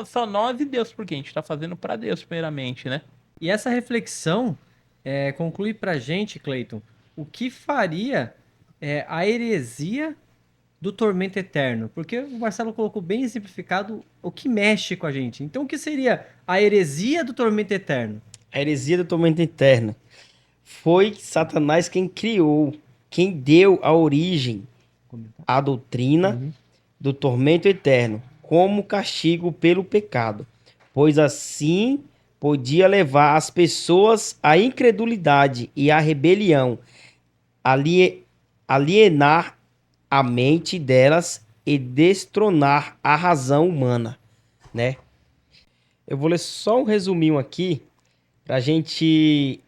só nós e Deus, porque a gente tá fazendo pra Deus, primeiramente, né? E essa reflexão conclui pra gente, Cleiton, o que faria a heresia do tormento eterno. Porque o Marcelo colocou bem simplificado o que mexe com a gente. Então, o que seria a heresia do tormento eterno? A heresia do tormento eterno foi Satanás quem criou, quem deu a origem à doutrina do tormento eterno, como castigo pelo pecado, pois assim podia levar as pessoas à incredulidade e à rebelião, alienar a mente delas e destronar a razão humana, né? Eu vou ler só um resuminho aqui pra gente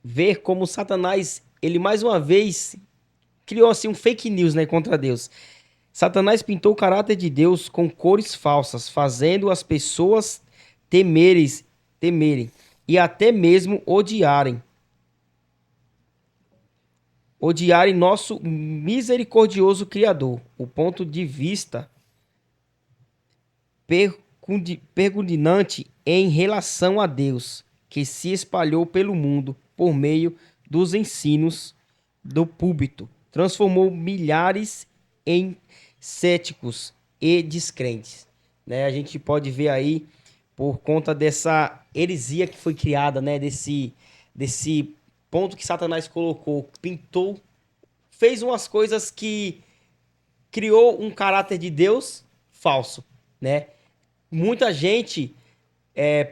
ver como Satanás, ele mais uma vez criou assim um fake news, né, contra Deus. Satanás pintou o caráter de Deus com cores falsas, fazendo as pessoas temerem e até mesmo odiarem nosso misericordioso Criador. O ponto de vista perguntinante em relação a Deus, que se espalhou pelo mundo por meio dos ensinos do púlpito, transformou milhares em céticos e descrentes. Né? A gente pode ver aí, por conta dessa heresia que foi criada, né? desse ponto que Satanás colocou, pintou, fez umas coisas que criou um caráter de Deus falso, né? Muita gente,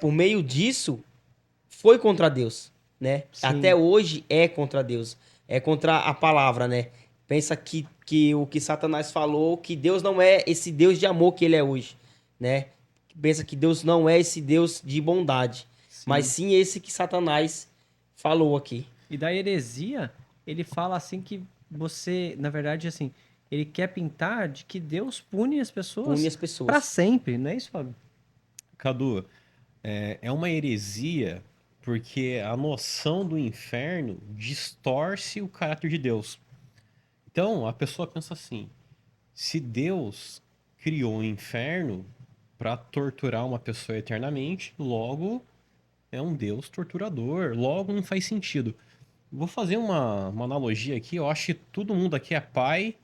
por meio disso, foi contra Deus, né? Sim. Até hoje é contra Deus, é contra a palavra, né? Pensa que o que Satanás falou, que Deus não é esse Deus de amor que ele é hoje, né? Pensa que Deus não é esse Deus de bondade, mas sim esse que Satanás falou aqui. E da heresia, ele fala assim que você, na verdade, assim, ele quer pintar de que Deus pune as pessoas Pune as pessoas. para sempre, não é isso, Fábio? Cadu, é uma heresia porque a noção do inferno distorce o caráter de Deus. Então, a pessoa pensa assim: se Deus criou o inferno para torturar uma pessoa eternamente, logo é um Deus torturador, logo não faz sentido. Vou fazer uma analogia aqui, eu acho que todo mundo aqui é pai.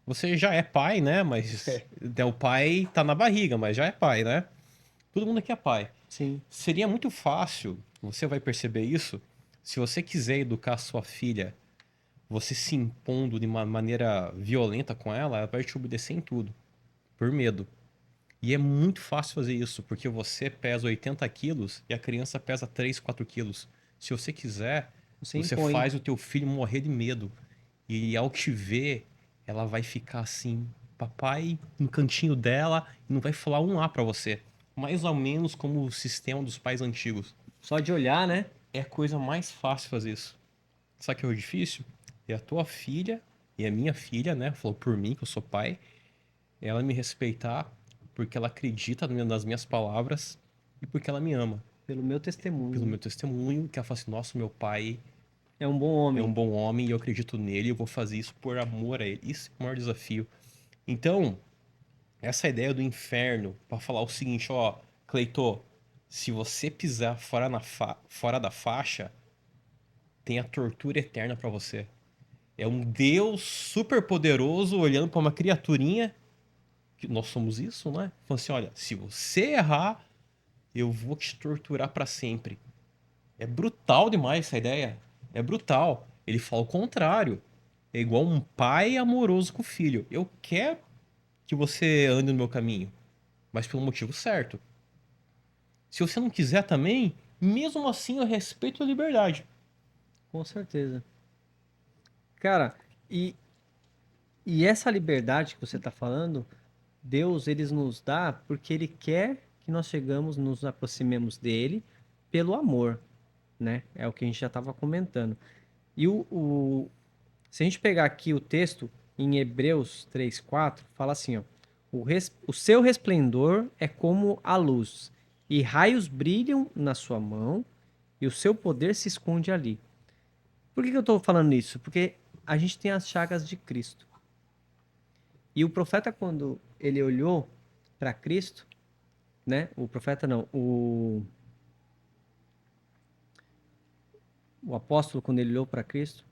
Você já é pai, né? Mas o pai tá na barriga, mas já é pai, né? Todo mundo aqui é pai. Sim. Seria muito fácil, você vai perceber isso, se você quiser educar sua filha você se impondo de uma maneira violenta com ela, ela vai te obedecer em tudo, por medo. E é muito fácil fazer isso, porque você pesa 80 quilos e a criança pesa 3, 4 quilos. Se você quiser, Você você impõe. faz o teu filho morrer de medo. E ao te ver, ela vai ficar assim, papai, no cantinho dela, e não vai falar um A pra você. Mais ou menos como o sistema dos pais antigos. Só de olhar, né? É a coisa mais fácil fazer isso. Sabe o que é o difícil? É a tua filha e a minha filha, né? Falou por mim, que eu sou pai. Ela me respeitar porque ela acredita nas minhas palavras e porque ela me ama. Pelo meu testemunho. Pelo Né? meu testemunho, que ela fala assim, nossa, meu pai É um bom é um homem. bom homem e eu acredito nele, eu vou fazer isso por amor a ele. Isso é o maior desafio. Então, essa ideia do inferno, para falar o seguinte, ó, Cleito, se você pisar fora da faixa, tem a tortura eterna para você. É um Deus super poderoso olhando para uma criaturinha, que nós somos isso, né? Falando assim, olha, se você errar, eu vou te torturar para sempre. É brutal demais essa ideia. É brutal. Ele fala o contrário. É igual um pai amoroso com o filho. Eu quero que você ande no meu caminho, mas pelo motivo certo. Se você não quiser também, mesmo assim eu respeito a liberdade. Com certeza. Cara, e, e essa liberdade que você tá falando, Deus, ele nos dá porque ele quer que nós chegamos, nos aproximemos dele pelo amor, né? É o que a gente já estava comentando. E se a gente pegar aqui o texto em Hebreus 3:4, fala assim, ó: o seu resplendor é como a luz, e raios brilham na sua mão, e o seu poder se esconde ali. Por que eu estou falando isso? Porque a gente tem as chagas de Cristo. E o profeta, quando ele olhou para Cristo, né? O profeta não, o apóstolo, quando ele olhou para Cristo,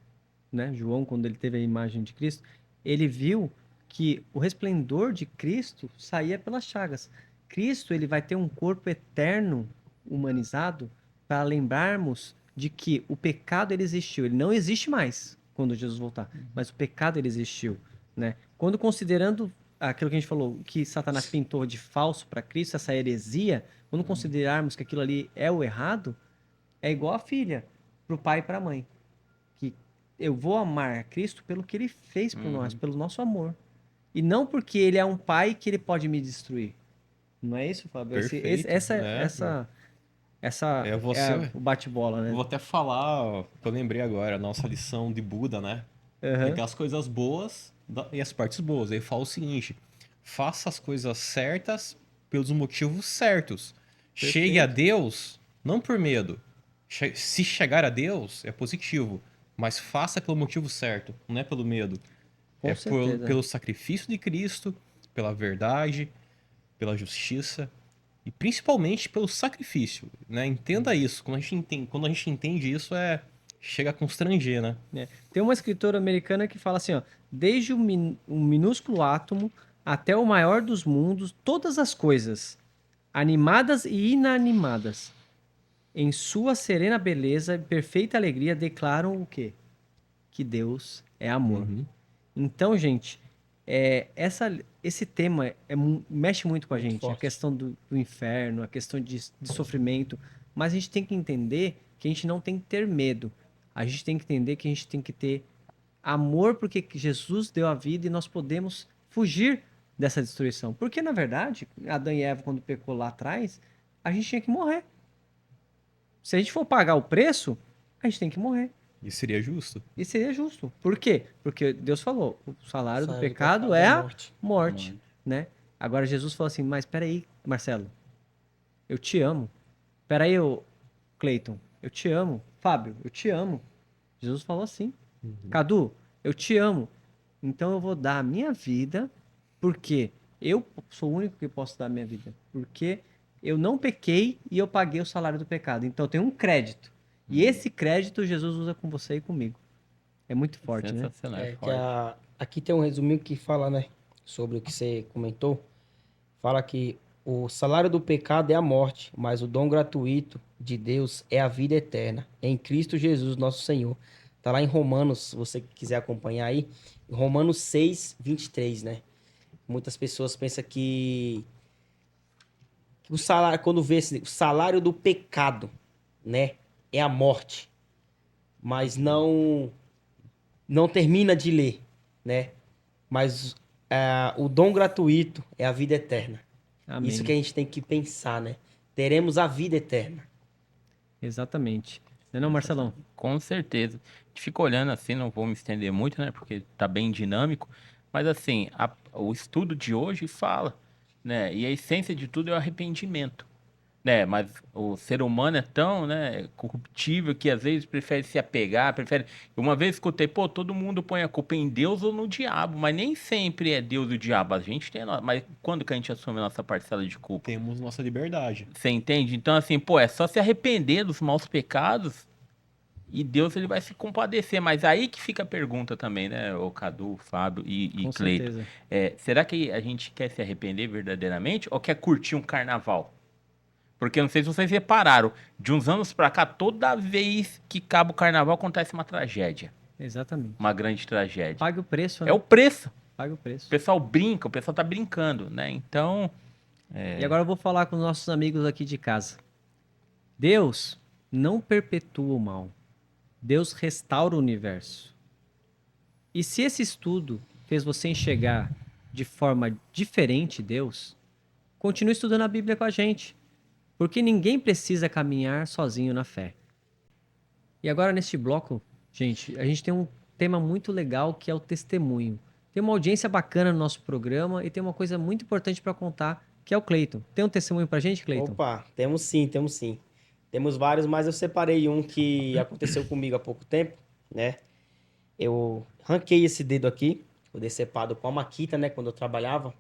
né? João, quando ele teve a imagem de Cristo, ele viu que o resplendor de Cristo saía pelas chagas. Cristo, ele vai ter um corpo eterno, humanizado, para lembrarmos de que o pecado ele existiu. Ele não existe mais quando Jesus voltar, mas o pecado ele existiu, né? Quando considerando aquilo que a gente falou, que Satanás pintou de falso para Cristo, essa heresia, quando considerarmos que aquilo ali é o errado, é igual a filha para o pai e para a mãe, que eu vou amar a Cristo pelo que ele fez por nós, Uhum. pelo nosso amor. E não porque ele é um pai que ele pode me destruir. Não é isso, Fábio? Perfeito. Essa É é você. o bate-bola, né? Vou até falar, ó, que eu lembrei agora, a nossa lição de Buda, né? Que Aham. tem as coisas boas e as partes boas. Ele fala o seguinte: faça as coisas certas pelos motivos certos. Chegue a Perfeito. Deus não por medo. Se chegar a Deus é positivo, mas faça pelo motivo certo, não é pelo medo. Com certeza. Pelo sacrifício de Cristo, pela verdade, pela justiça e principalmente pelo sacrifício, né? Entenda isso. Quando a gente entende isso, chega a constranger, né? Né? Tem uma escritora americana que fala assim, ó, desde o minúsculo átomo até o maior dos mundos, todas as coisas, animadas e inanimadas, em sua serena beleza e perfeita alegria, declaram o quê? Que Deus é amor. Uhum. Então, gente, esse tema mexe muito com a Muito gente, a forte. questão do inferno, a questão de sofrimento, mas a gente tem que entender que a gente não tem que ter medo. A gente tem que entender que a gente tem que ter amor porque Jesus deu a vida e nós podemos fugir dessa destruição. Porque, na verdade, Adão e Eva, quando pecou lá atrás, a gente tinha que morrer. Se a gente for pagar o preço, a gente tem que morrer. E seria justo. E seria justo. Por quê? Porque Deus falou, o salário do Salário do pecado pecado é é a morte. morte, né? Agora Jesus falou assim, mas peraí, Marcelo, eu te amo. Peraí, Cleiton, eu te amo. Fábio, eu te amo. Jesus falou assim. Cadu, eu te amo. Então eu vou dar a minha vida, porque eu sou o único que posso dar a minha vida. Porque eu não pequei e eu paguei o salário do pecado. Então eu tenho um crédito. E esse crédito Jesus usa com você e comigo. É muito forte, né? Sensacional, é É, forte. aqui tem um resuminho que fala, né, sobre o que você comentou. Fala que o salário do pecado é a morte, mas o dom gratuito de Deus é a vida eterna, em Cristo Jesus, nosso Senhor. Tá lá em Romanos, se você quiser acompanhar aí. Romanos 6, 23, né? Muitas pessoas pensam que o salário, quando vê o salário do pecado, né? É a morte. Mas não termina de ler, né? Mas o dom gratuito é a vida eterna. Isso que a Amém. gente tem que pensar, né? Teremos a vida eterna. Exatamente. Não é não, Marcelão? Com certeza. A gente fica olhando assim, não vou me estender muito, né? Porque tá bem dinâmico. Mas assim, o estudo de hoje fala, né? E a essência de tudo é o arrependimento, né? Mas o ser humano é tão, né, corruptível que às vezes prefere se apegar, prefere. Uma vez escutei, pô, todo mundo põe a culpa em Deus ou no diabo, mas nem sempre é Deus e o diabo. A gente tem, mas quando que a gente assume a nossa parcela de culpa? Temos nossa liberdade. Você entende? Então, assim, pô, é só se arrepender dos maus pecados e Deus ele vai se compadecer. Mas aí que fica a pergunta também, né, o Cadu, Fábio e Com Cleito. certeza. Será que a gente quer se arrepender verdadeiramente ou quer curtir um carnaval? Porque eu não sei se vocês repararam, de uns anos pra cá, toda vez que acaba o carnaval acontece uma tragédia. Exatamente. Uma grande tragédia. Pague o preço, É o né? preço. Pague o O preço. pessoal brinca, o pessoal tá brincando, né? Então, E agora eu vou falar com os nossos amigos aqui de casa. Deus não perpetua o mal. Deus restaura o universo. E se esse estudo fez você enxergar de forma diferente Deus, continue estudando a Bíblia com a gente. Porque ninguém precisa caminhar sozinho na fé. E agora, neste bloco, gente, a gente tem um tema muito legal que é o testemunho. Tem uma audiência bacana no nosso programa e tem uma coisa muito importante para contar, que é o Cleiton. Tem um testemunho pra gente, Cleiton? Opa, temos sim, temos sim. Temos vários, mas eu separei um que aconteceu comigo há pouco tempo, né? Eu ranquei esse dedo aqui, eu decepado com a Maquita, né? Quando eu trabalhava,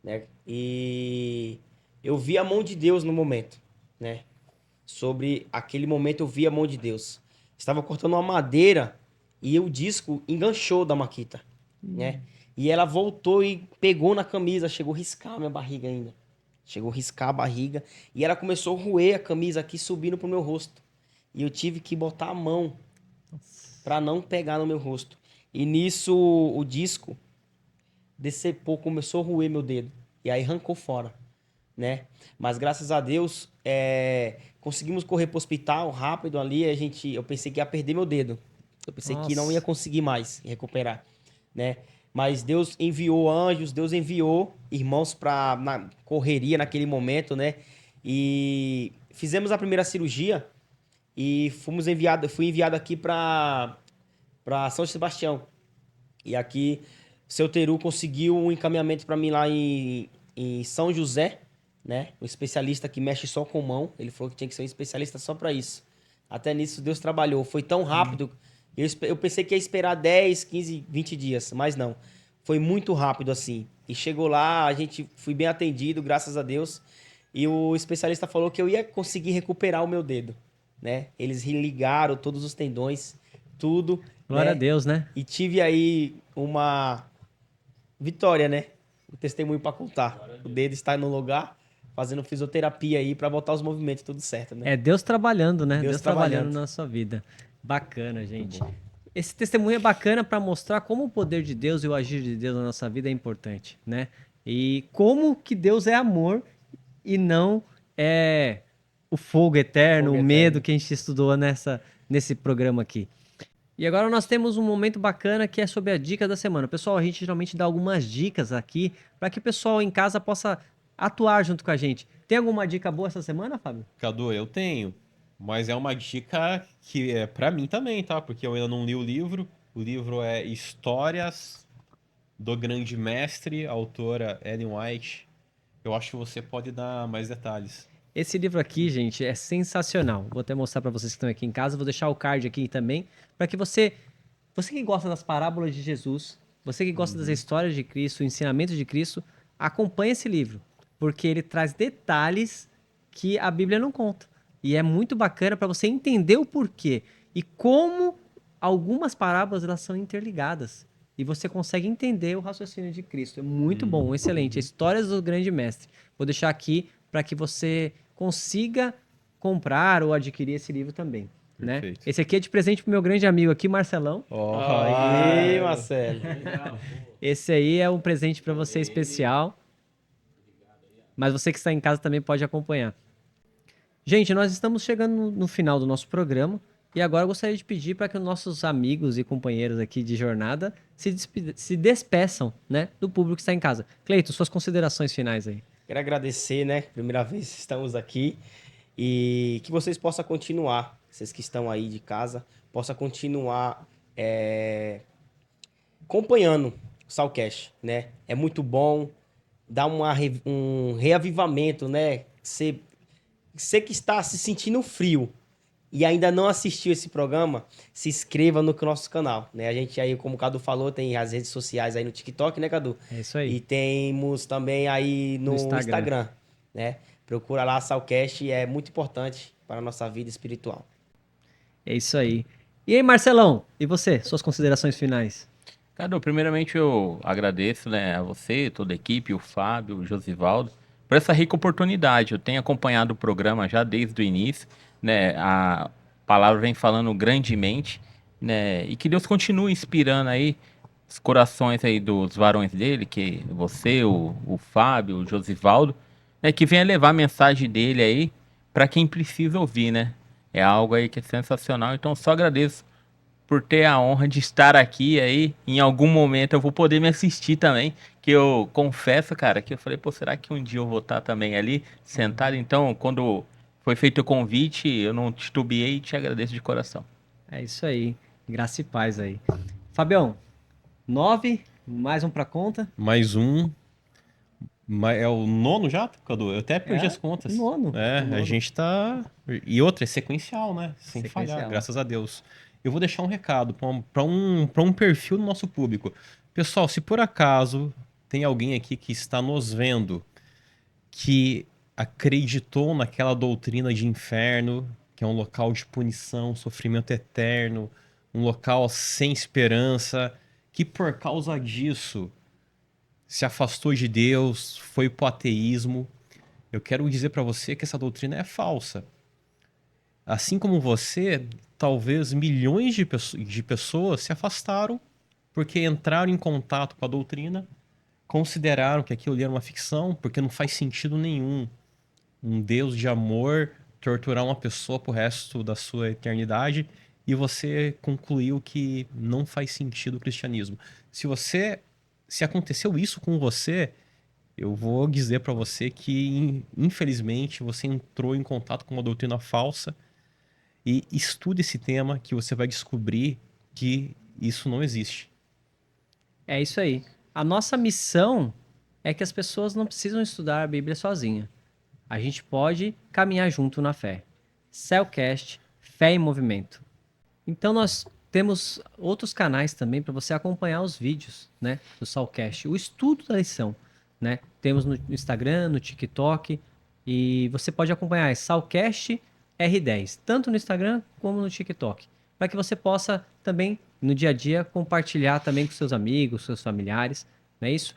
né? E eu vi a mão de Deus no momento, né? Sobre aquele momento eu vi a mão de Deus. Estava cortando uma madeira e o disco enganchou da Maquita, né? E ela voltou e pegou na camisa, chegou a riscar a minha barriga ainda. Chegou a riscar a barriga e ela começou a roer a camisa aqui subindo pro meu rosto. E eu tive que botar a mão para não pegar no meu rosto. E nisso o disco decepou, começou a roer meu dedo. E aí arrancou fora, né? Mas graças a Deus, conseguimos correr pro hospital rápido ali. Eu pensei que ia perder meu dedo. Eu pensei que não ia Nossa. conseguir mais recuperar, né? Mas Deus enviou anjos, Deus enviou irmãos na correria naquele momento, né? E fizemos a primeira cirurgia e fui enviado aqui para São Sebastião. E aqui, seu Teru conseguiu um encaminhamento para mim lá em São José, né? Um especialista que mexe só com mão. Ele falou que tinha que ser um especialista só para isso. Até nisso, Deus trabalhou. Foi tão rápido. Eu pensei que ia esperar 10, 15, 20 dias, mas não. Foi muito rápido assim. E chegou lá, fui bem atendido, graças a Deus. E o especialista falou que eu ia conseguir recuperar o meu dedo, né? Eles ligaram todos os tendões, tudo, Glória a né? Deus, né? E tive aí uma vitória, né? O testemunho para contar. O dedo está no lugar, fazendo fisioterapia aí para voltar os movimentos tudo certo, né? É Deus trabalhando, né? Deus Deus trabalhando trabalhando. na sua vida. Bacana, gente. Esse testemunho é bacana para mostrar como o poder de Deus e o agir de Deus na nossa vida é importante, né? E como que Deus é amor e não é o fogo eterno, Fogo o medo eterno. que a gente estudou nesse programa aqui. E agora nós temos um momento bacana que é sobre a dica da semana. Pessoal, a gente geralmente dá algumas dicas aqui para que o pessoal em casa possa atuar junto com a gente. Tem alguma dica boa essa semana, Fábio? Cadu, eu tenho, mas é uma dica que é pra mim também, tá? Porque eu ainda não li o livro. O livro é Histórias do Grande Mestre, autora Ellen White. Eu acho que você pode dar mais detalhes. Esse livro aqui, gente, é sensacional. Vou até mostrar para vocês que estão aqui em casa. Vou deixar o card aqui também, para que você que gosta das parábolas de Jesus, você que gosta das histórias de Cristo, o ensinamento de Cristo, acompanhe esse livro, porque ele traz detalhes que a Bíblia não conta. E é muito bacana para você entender o porquê e como algumas parábolas elas são interligadas. E você consegue entender o raciocínio de Cristo. É muito bom, excelente. Histórias do Grande Mestre. Vou deixar aqui para que você consiga comprar ou adquirir esse livro também. né? Perfeito. Esse aqui é de presente pro meu grande amigo aqui, Marcelão. Aí, Marcelo. Esse aí é um presente para você especial. Mas você que está em casa também pode acompanhar. Gente, nós estamos chegando no final do nosso programa. E agora eu gostaria de pedir para que os nossos amigos e companheiros aqui de jornada se despeçam, né, do público que está em casa. Cleito, suas considerações finais aí. Quero agradecer, né? Primeira vez que estamos aqui. E que vocês possam continuar, vocês que estão aí de casa, possam continuar acompanhando o Salcast, né? É muito bom, dá um reavivamento, né? Você que está se sentindo frio e ainda não assistiu esse programa, se inscreva no nosso canal, né? A gente aí, como o Cadu falou, tem as redes sociais aí no TikTok, né, Cadu? É isso aí. E temos também aí no Instagram, né? Procura lá, Salcast, é muito importante para a nossa vida espiritual. É isso aí. E aí, Marcelão, e você? Suas considerações finais? Cadu, primeiramente eu agradeço, né, a você, toda a equipe, o Fábio, o Josivaldo, por essa rica oportunidade. Eu tenho acompanhado o programa já desde o início, né, a palavra vem falando grandemente, né, e que Deus continue inspirando aí os corações aí dos varões dele, que você, o Fábio, o Josivaldo, né, que venha levar a mensagem dele aí para quem precisa ouvir, né? É algo aí que é sensacional, então só agradeço por ter a honra de estar aqui aí. Em algum momento eu vou poder me assistir também. Que eu confesso, cara, que eu falei, pô, será que um dia eu vou estar também ali, sentado? Então, quando foi feito o convite, eu não titubeei e te agradeço de coração. É isso aí. Graça e paz aí. Fabião, 9, mais um pra conta. Mais um. É o nono já, Cadu? Eu até perdi É, as contas. nono. É, O nono. a gente tá. E outra, é sequencial, né? Sem Sequencial. falhar, graças a Deus. Eu vou deixar um recado para um perfil do nosso público. Pessoal, se por acaso tem alguém aqui que está nos vendo que acreditou naquela doutrina de inferno, que é um local de punição, sofrimento eterno, um local sem esperança, que por causa disso se afastou de Deus, foi pro ateísmo. Eu quero dizer para você que essa doutrina é falsa. Assim como você, talvez milhões de pessoas se afastaram porque entraram em contato com a doutrina, consideraram que aquilo ali era uma ficção, porque não faz sentido nenhum um Deus de amor torturar uma pessoa pro resto da sua eternidade, e você concluiu que não faz sentido o cristianismo. Se aconteceu isso com você, eu vou dizer para você que infelizmente você entrou em contato com uma doutrina falsa, e estude esse tema que você vai descobrir que isso não existe. É isso aí. A nossa missão é que as pessoas não precisam estudar a Bíblia sozinha. A gente pode caminhar junto na fé. Cellcast, Fé em Movimento. Então nós temos outros canais também para você acompanhar os vídeos, né, do Cellcast, o estudo da lição, né? Temos no Instagram, no TikTok, e você pode acompanhar Cellcast R10, tanto no Instagram como no TikTok, para que você possa também no dia a dia compartilhar também com seus amigos, seus familiares, não é isso?